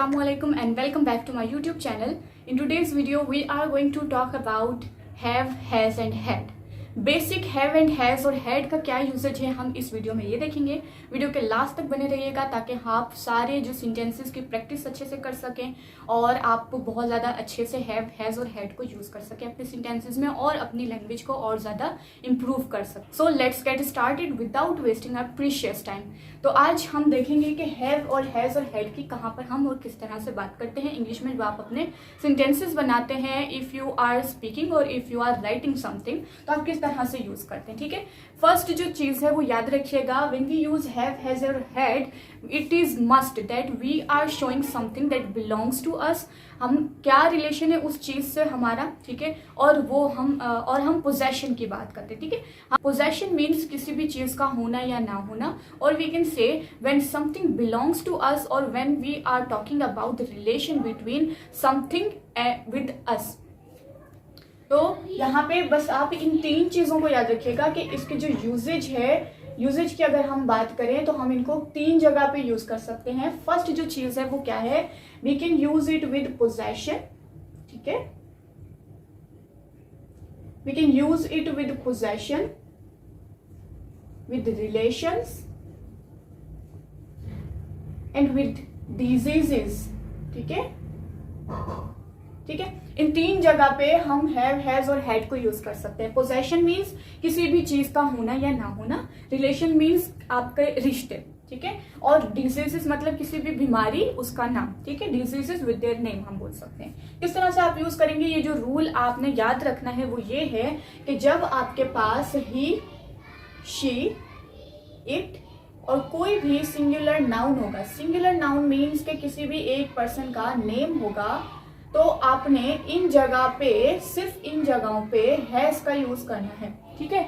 Assalamualaikum and welcome back to my YouTube channel. In today's video we are going to talk about have, has and had. Basic have and has और had का क्या usage है हम इस video में ये देखेंगे। Video के लास्ट तक बने रहिएगा ताकि आप सारे जो सेंटेंसेस की प्रैक्टिस अच्छे से कर सकें और आप बहुत ज़्यादा अच्छे से हैव, हैज़ और हैड को यूज़ कर सकें अपने सेंटेंसेस में और अपनी लैंग्वेज को और ज़्यादा इम्प्रूव कर सकें। So let's get started without wasting our precious time. तो आज हम देखेंगे कि हैव और हैज़ और हैड की कहाँ पर हम और किस तरह से बात करते हैं इंग्लिश में जब आप अपने सेंटेंसेस बनाते हैं। If you are speaking or if you are writing something तो आप किस तरह से यूज करते हैं। ठीक है, फर्स्ट जो चीज है वो याद रखिएगा, when we use have, has और had, it is must that we are showing something that belongs to us. हम क्या रिलेशन है उस चीज से हमारा, ठीक है, और वो हम पोजेशन की बात करते हैं। ठीक है, पोजेशन मीन्स किसी भी चीज का होना या ना होना, और we can say when something belongs to us और when we are talking about the relation between something with us. तो यहाँ पे बस आप इन तीन चीज़ों को याद रखिएगा कि इसके जो यूजेज है, यूजेज की अगर हम बात करें तो हम इनको तीन जगह पे यूज कर सकते हैं। फर्स्ट जो चीज़ है वो क्या है, we can use it with possession. ठीक है, we can use it with possession, with relations and with diseases. ठीक है, ठीक है, इन तीन जगह पे हम हैव, हैज और हैड को यूज कर सकते हैं। पोजेशन मीन्स किसी भी चीज का होना या ना होना, रिलेशन मीन्स आपके रिश्ते, ठीक है, और डिजीजेस मतलब किसी भी बीमारी उसका नाम। ठीक है, डिजीजेस विद देयर नेम हम बोल सकते हैं। किस तरह से आप यूज करेंगे, ये जो रूल आपने याद रखना है वो ये है कि जब आपके पास ही, शी, इट और कोई भी सिंगुलर नाउन होगा, सिंगुलर नाउन मीन्स के किसी भी एक पर्सन का नेम होगा, तो आपने इन जगह पे, सिर्फ इन जगहों पे हैज का यूज करना है। ठीक है,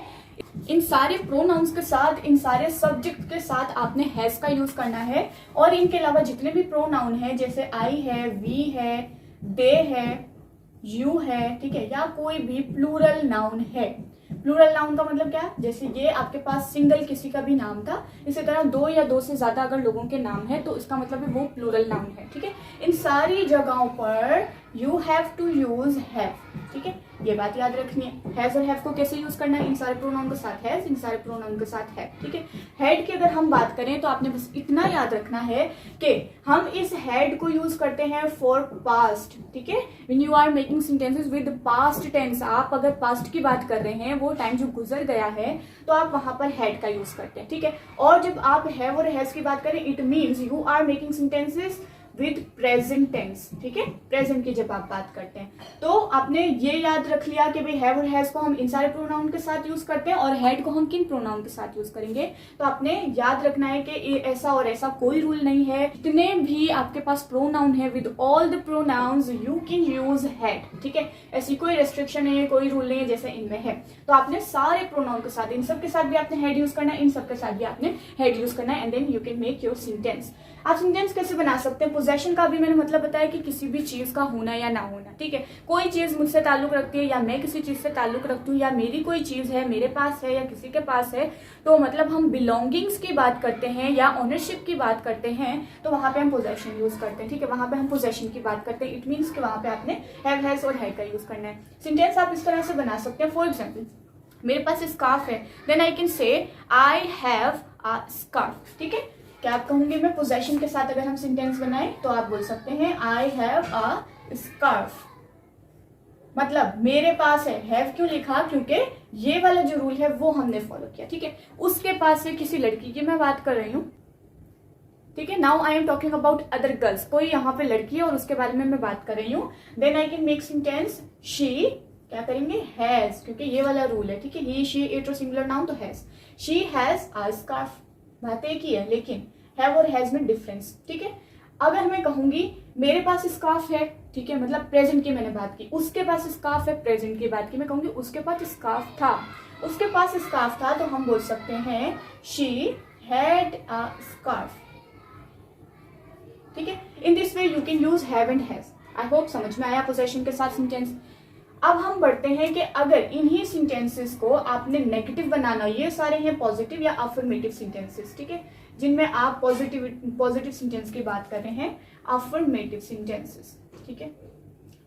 इन सारे प्रोनाउंस के साथ, इन सारे सब्जेक्ट के साथ आपने हैज का यूज करना है। और इनके अलावा जितने भी प्रोनाउन है, जैसे आई है, वी है, दे है, यू है, ठीक है, या कोई भी प्लूरल नाउन है। प्लूरल नाउन का मतलब क्या, जैसे ये आपके पास सिंगल किसी का भी नाम था, इसी तरह दो या दो से ज्यादा अगर लोगों के नाम है तो इसका मतलब है वो प्लूरल नाउन है। ठीक है, इन सारी जगहों पर you have to use have. ठीक है, ये बात याद रखनी है। हैज और हैव को कैसे यूज करना है, इन सारे प्रोनाउन के साथ हैज, इन सारे प्रोनाउन के साथ हैव। ठीक है, हैड की अगर हम बात करें तो आपने बस इतना याद रखना है कि हम इस हैड को यूज करते हैं फॉर पास्ट। ठीक है, when you are making sentences with past tense, आप अगर पास्ट की बात कर रहे हैं, वो टाइम जो गुजर गया है, तो आप वहां पर हैड का यूज करते हैं। ठीक है, और जब आप हैव और हैज की बात करें, it means you are making sentences with present tense. ठीक है, प्रेजेंट की जब आप बात करते हैं तो आपने ये याद रख लिया कि भाई हैव और हैज को हम इन सारे प्रोनाउन के साथ यूज करते हैं और हैड को हम किन प्रोनाउन के साथ यूज करेंगे। तो आपने याद रखना है कि ऐसा और ऐसा कोई रूल नहीं है, जितने भी आपके पास प्रोनाउन है, with all the pronounce you can use had. ठीक है, ऐसी कोई रेस्ट्रिक्शन नहीं है, कोई रूल नहीं है जैसे इनमें है। तो आपने सारे प्रोनाउन के साथ, इन सब के साथ भी आपने हैड यूज करना है, इन सब के साथ भी आपने हैड यूज करना है, and then you can make your sentence. आप सेंटेंस कैसे बना सकते हैं, पोजेशन का भी मैंने मतलब बताया कि किसी भी चीज का होना या ना होना। ठीक है, कोई चीज मुझसे ताल्लुक रखती है या मैं किसी चीज से ताल्लुक रखती हूँ, या मेरी कोई चीज है मेरे पास है या किसी के पास है, तो मतलब हम बिलोंगिंग्स की बात करते हैं या ओनरशिप की बात करते हैं, तो वहां पे हम पोजेशन यूज करते हैं। ठीक है, वहां पे हम पोजेशन की बात करते हैं। इट मीन्स कि वहां पे आपने हैव, हैज और हैड का यूज करना है। सेंटेंस आप इस तरह से बना सकते हैं, फॉर एग्जाम्पल मेरे पास स्कार्फ है, then I can say I have a scarf. ठीक है, क्या आप कहोगे, मैं पोजेशन के साथ अगर हम सेंटेंस बनाए तो आप बोल सकते हैं आई हैव अ स्कार्फ, मतलब मेरे पास है। हैव क्यों लिखा, क्योंकि ये वाला जो रूल है वो हमने फॉलो किया। ठीक है, उसके पास है, किसी लड़की की मैं बात कर रही हूँ। ठीक है, now I am talking about other girls, कोई यहाँ पे लड़की है और उसके बारे में मैं बात कर रही हूँ। Then I can make sentence she, क्या करेंगे, हैज, क्योंकि ये वाला रूल है। ठीक है, ही, शी, इट और सिंगुलर नाउन तो has. She has a scarf, बात एक ही है लेकिन हैव और हैज में डिफरेंस। ठीक है, अगर मैं कहूंगी मेरे पास स्कार्फ है, ठीक है, मतलब प्रेजेंट की मैंने बात की, उसके पास स्कार्फ है, प्रेजेंट की बात की, मैं कहूंगी उसके पास स्कार्फ था, उसके पास स्कार्फ था, तो हम बोल सकते हैं शी हैड अ स्कार्फ। ठीक है, in this way you can use have and has. I hope समझ में आया पोजेशन के साथ सेंटेंस। अब हम बढ़ते हैं कि अगर इन्हीं सेंटेंसेस को आपने नेगेटिव बनाना, ये सारे हैं पॉजिटिव या अफर्मेटिव सेंटेंसेस। ठीक है, जिनमें आप पॉजिटिव सेंटेंस की बात कर रहे हैं, अफर्मेटिव सेंटेंसेस, ठीक है।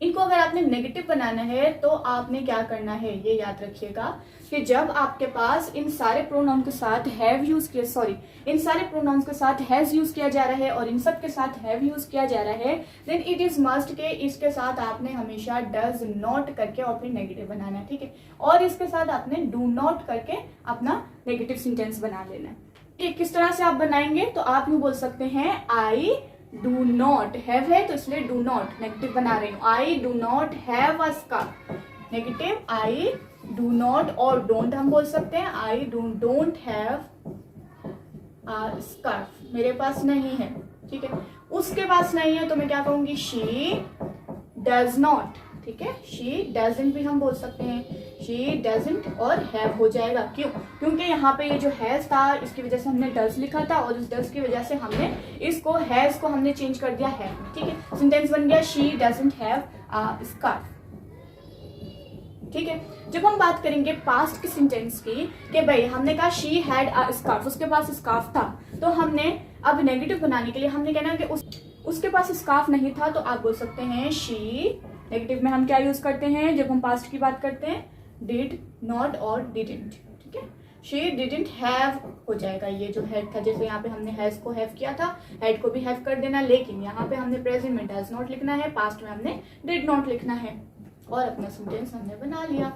इनको अगर आपने नेगेटिव बनाना है तो आपने क्या करना है, ये याद रखिएगा कि जब आपके पास इन सारे प्रोनाउन के साथ हैव यूज किया, सॉरी इन सारे प्रोनाउन के साथ हैज यूज किया जा रहा है और इन सब के साथ हैव यूज किया जा रहा है, देन इट इज मस्ट के इसके साथ आपने हमेशा डज नॉट करके और फिर नेगेटिव बनाना है, ठीक है। और इसके साथ आपने डू नॉट करके अपना नेगेटिव सेंटेंस बना लेना है, ठीक है। किस तरह से आप बनाएंगे, तो आप यूं बोल सकते हैं आई डू नॉट, हैव है तो इसलिए डू नॉट नेगेटिव बना रही हूँ, I do not have a scarf, negative I do not, और डोंट हम बोल सकते हैं I don't have a scarf, मेरे पास नहीं है, ठीक है। उसके पास नहीं है तो मैं क्या कहूंगी, शी डज नॉट, ठीक है। शी डजंट भी हम बोल सकते हैं, शी डजंट और हैव हो जाएगा, क्यों, क्योंकि यहाँ पे ये जो हैज था इसकी वजह से हमने डज लिखा था और इस डज की वजह से हमने इसको हैज को हमने चेंज कर दिया हैव में, ठीक है। सेंटेंस बन गया she doesn't have a scarf, ठीक है। जब हम बात करेंगे पास्ट के सेंटेंस की कि भाई हमने कहा शी हैड अ स्कार्फ, उसके पास स्कार्फ था, तो हमने अब नेगेटिव बनाने के लिए हमने कहना कि उसके पास स्कार्फ नहीं था, तो आप बोल सकते हैं शी, नेगेटिव में हम क्या यूज करते हैं जब हम पास्ट की बात करते हैं, डिड नॉट और डिडंट, ठीक है। शी डिडंट हैव हो जाएगा, ये जो हैड था, जैसे यहाँ पे हमने हैज को हैव किया था, हैड को भी हैव कर देना, लेकिन यहाँ पे हमने प्रेजेंट में डज नॉट लिखना है, पास्ट में हमने डिड नॉट लिखना है और अपना सेंटेंस हमने बना लिया,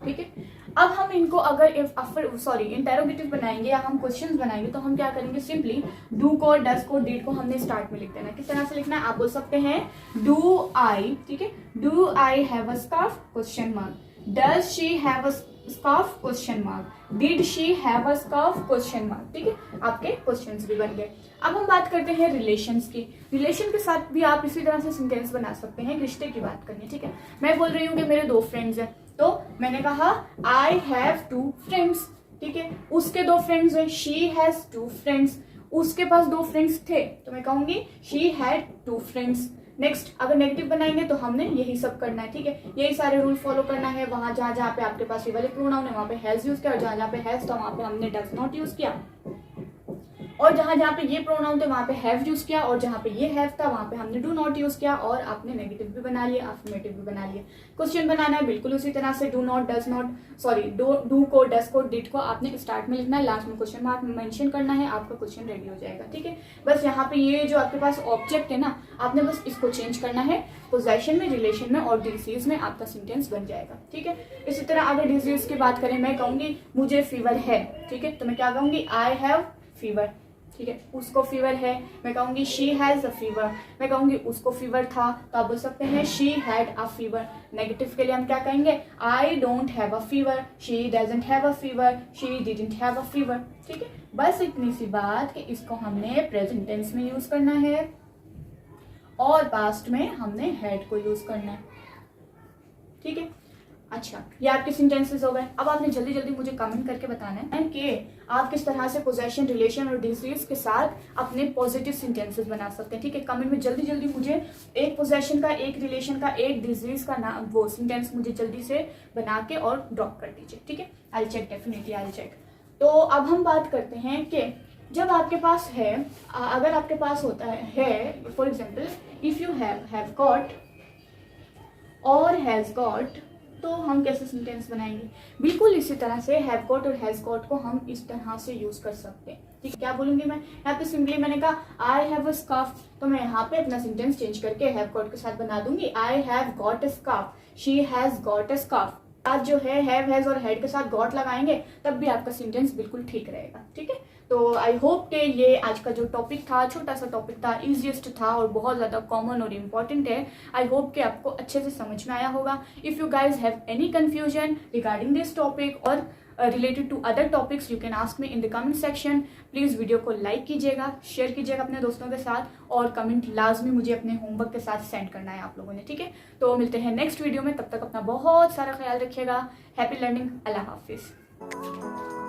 ठीक है। अब हम इनको अगर इंटेरोगेटिव बनाएंगे या हम क्वेश्चंस बनाएंगे तो हम क्या करेंगे, सिंपली डू को, डज को, डिड को हमने स्टार्ट में लिख देना है। किस तरह से लिखना है, आप बोल सकते हैं डू आई, ठीक है, do I have a scarf, question mark, does she have a scarf, question mark, did she have a scarf, question mark, ठीक है। आपके क्वेश्चंस भी बन गए। अब हम बात करते हैं रिलेशंस की। रिलेशन के साथ भी आप इसी तरह से सेंटेंस बना सकते हैं, रिश्ते की बात करनी है, ठीक है। मैं बोल रही हूँ कि मेरे 2 फ्रेंड्स हैं, तो मैंने कहा आई हैव 2 फ्रेंड्स, ठीक है। उसके 2 फ्रेंड्स हैं, शी हैज 2 फ्रेंड्स, उसके पास 2 फ्रेंड्स थे, तो मैं कहूंगी शी हैड 2 फ्रेंड्स। नेक्स्ट अगर नेगेटिव बनाएंगे तो हमने यही सब करना है, ठीक है। यही सारे रूल फॉलो करना है। वहां जहां पे आपके पास ये वाले प्रोनाउन है वहां पे हैज यूज किया, और जहां पे हैज था वहां पे हमने डज नॉट यूज किया, और जहां पे ये प्रोनाउन थे वहां पे हैव यूज किया, और जहां पे ये हैव था वहां पे हमने डू नॉट यूज किया, और आपने नेगेटिव भी बना लिया, अफर्मेटिव भी बना लिया। क्वेश्चन बनाना है बिल्कुल उसी तरह से, do not, does not, sorry do को, डज को, डिड को आपने स्टार्ट में लिखना है, लास्ट में क्वेश्चन मार्क मेंशन करना है, आपका क्वेश्चन रेडी हो जाएगा, ठीक है। बस यहाँ पे ये जो आपके पास ऑब्जेक्ट है ना, आपने बस इसको चेंज करना है, पोजेशन में, रिलेशन में और डिजीज में आपका सेंटेंस बन जाएगा, ठीक है। इसी तरह अगर डिजीज की बात करें, मैं कहूंगी मुझे फीवर है, ठीक है, तो मैं क्या कहूंगी, आई हैव फीवर, ठीक है। उसको फीवर है, मैं कहूंगी शी हैज अ फीवर, मैं कहूंगी उसको फीवर था, तो आप बोल सकते हैं she had a fever. Negative के लिए हम क्या कहेंगे, I don't have a fever, she doesn't have a fever, she didn't have a fever, ठीक है। बस इतनी सी बात कि इसको हमने प्रेजेंट टेंस में यूज करना है और पास्ट में हमने हैड को यूज करना है, ठीक है। अच्छा, ये आपके सेंटेंसेस हो गए। अब आपने जल्दी जल्दी मुझे कमेंट करके बताना है कि आप किस तरह से पोजेशन, रिलेशन और डिजीज के साथ अपने पॉजिटिव सेंटेंसेस बना सकते हैं, ठीक है। कमेंट में जल्दी जल्दी मुझे एक पोजेशन का, एक रिलेशन का, एक डिजीज का नाम, वो सेंटेंस मुझे जल्दी से बना के और ड्रॉप कर दीजिए, ठीक है। I check, definitely I check. तो अब हम बात करते हैं कि जब आपके पास है, अगर आपके पास होता है for example if you have got और हैज गॉट, तो हम कैसे सेंटेंस बनाएंगे, बिल्कुल इसी तरह से हैव गॉट और हैज गॉट को हम इस तरह से यूज कर सकते हैं, ठीक है। क्या बोलूंगी मैं यहाँ पे, सिंपली मैंने कहा आई हैव अ स्कार्फ, तो मैं यहाँ पे अपना सेंटेंस चेंज करके हैव गॉट के साथ बना दूंगी, I have got a scarf, she has got a scarf. आज जो है हैव, हैज और हैड के साथ गॉट लगाएंगे तब भी आपका सेंटेंस बिल्कुल ठीक रहेगा, ठीक है। तो आई होप कि ये आज का जो टॉपिक था, छोटा सा टॉपिक था, इजीएस्ट था और बहुत ज़्यादा कॉमन और इम्पॉर्टेंट है। आई होप कि आपको अच्छे से समझ में आया होगा। If you guys have any confusion regarding this topic or related to other topics, you can ask me in the comment section. Please video को लाइक कीजिएगा, शेयर कीजिएगा अपने दोस्तों के साथ, और कमेंट लाजमी मुझे अपने होमवर्क के साथ सेंड करना है आप लोगों ने, ठीक है। तो मिलते हैं नेक्स्ट वीडियो में, तब तक अपना बहुत सारा ख्याल रखिएगा। हैप्पी लर्निंग, अल्लाह हाफिज़।